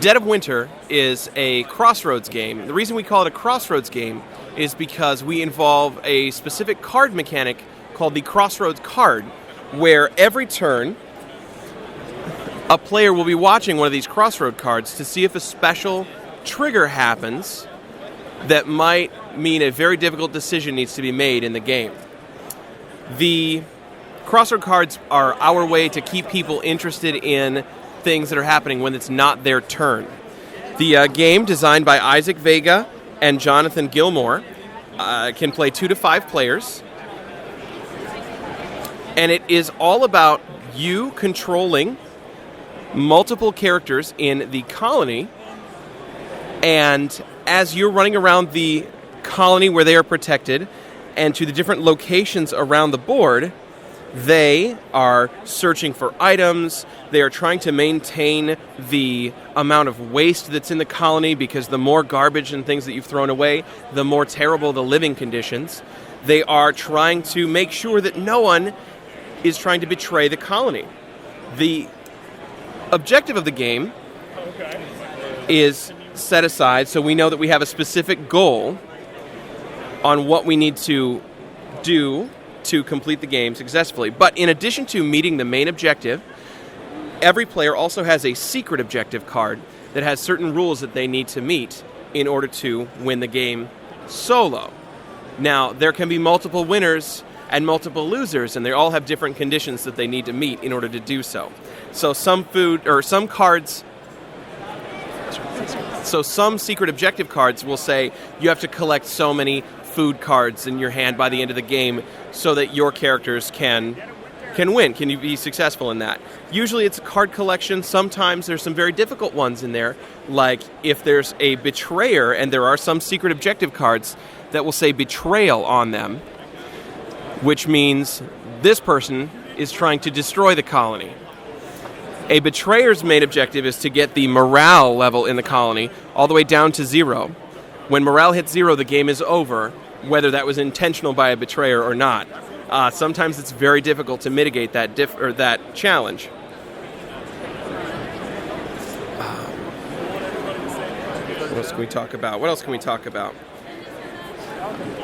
Dead of Winter is a Crossroads game. The reason we call it a Crossroads game is because we involve a specific card mechanic called the Crossroads card, where every turn a player will be watching one of these Crossroad cards to see if a special trigger happens that might mean a very difficult decision needs to be made in the game. The Crossroad cards are our way to keep people interested in things that are happening when it's not their turn. The game, designed by Isaac Vega and Jonathan Gilmore, can play 2 to 5 players. And it is all about you controlling multiple characters in the colony. And as you're running around the colony where they are protected and to the different locations around the board, they are searching for items. They are trying to maintain the amount of waste that's in the colony, because the more garbage and things that you've thrown away, the more terrible the living conditions. They are trying to make sure that no one is trying to betray the colony. The objective of the game is set aside, so we know that we have a specific goal on what we need to do to complete the game successfully. But in addition to meeting the main objective, every player also has a secret objective card that has certain rules that they need to meet in order to win the game solo. Now, there can be multiple winners and multiple losers, and they all have different conditions that they need to meet in order to do so. So some secret objective cards will say you have to collect so many food cards in your hand by the end of the game so that your characters can win. Can you be successful in that? Usually it's a card collection. Sometimes there's some very difficult ones in there, like if there's a betrayer, and there are some secret objective cards that will say betrayal on them, which means this person is trying to destroy the colony. A betrayer's main objective is to get the morale level in the colony all the way down to 0. When morale hits 0, the game is over, whether that was intentional by a betrayer or not. Sometimes it's very difficult to mitigate that challenge. What else can we talk about?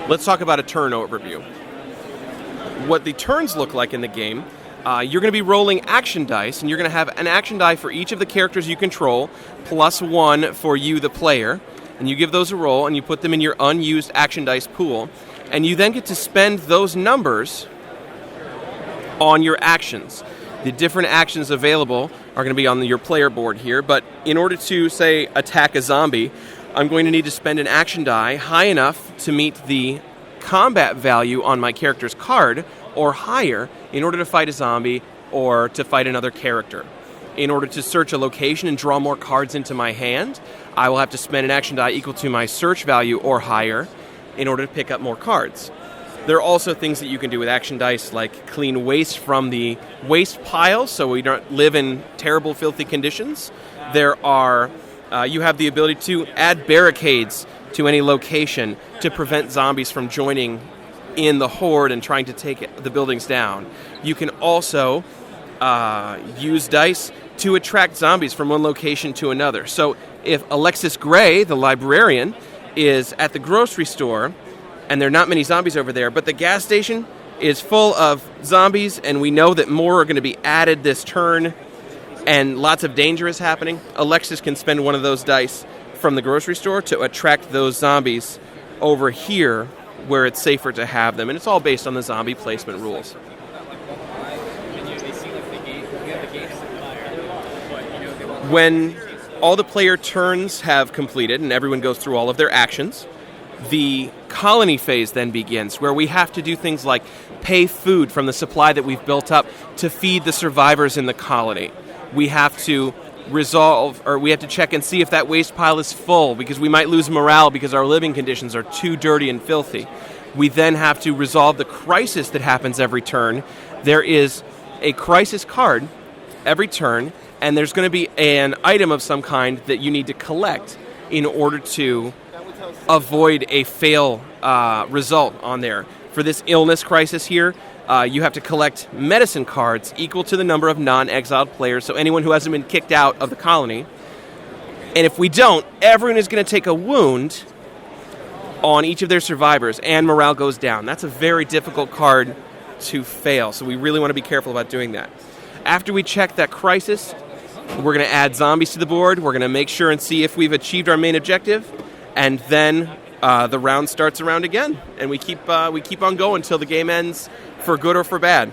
Let's talk about a turn overview. What the turns look like in the game, you're going to be rolling action dice, and you're going to have an action die for each of the characters you control, plus 1 for you, the player. And you give those a roll, and you put them in your unused action dice pool. And you then get to spend those numbers on your actions. The different actions available are going to be on your player board here. But in order to, say, attack a zombie, I'm going to need to spend an action die high enough to meet the combat value on my character's card, or higher, in order to fight a zombie or to fight another character. In order to search a location and draw more cards into my hand, I will have to spend an action die equal to my search value or higher in order to pick up more cards. There are also things that you can do with action dice, like clean waste from the waste pile so we don't live in terrible, filthy conditions. You have the ability to add barricades to any location to prevent zombies from joining in the horde and trying to take the buildings down. You can also use dice to attract zombies from one location to another. So if Alexis Gray, the librarian, is at the grocery store and there are not many zombies over there, but the gas station is full of zombies and we know that more are going to be added this turn and lots of danger is happening, Alexis can spend one of those dice from the grocery store to attract those zombies over here where it's safer to have them. And it's all based on the zombie placement rules. When all the player turns have completed and everyone goes through all of their actions, the colony phase then begins, where we have to do things like pay food from the supply that we've built up to feed the survivors in the colony. We have to check and see if that waste pile is full, because we might lose morale because our living conditions are too dirty and filthy. We then have to resolve the crisis that happens every turn. There is a crisis card every turn, and there's going to be an item of some kind that you need to collect in order to avoid a fail result on there. For this illness crisis here, you have to collect medicine cards equal to the number of non-exiled players, so anyone who hasn't been kicked out of the colony. And if we don't, everyone is going to take a wound on each of their survivors, and morale goes down. That's a very difficult card to fail, so we really want to be careful about doing that. After we check that crisis, we're going to add zombies to the board. We're going to make sure and see if we've achieved our main objective, and then the round starts around again, and we keep on going until the game ends, for good or for bad.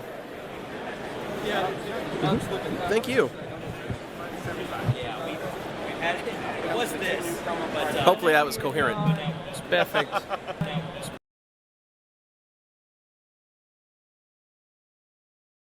Thank you. Hopefully that was coherent. It's perfect.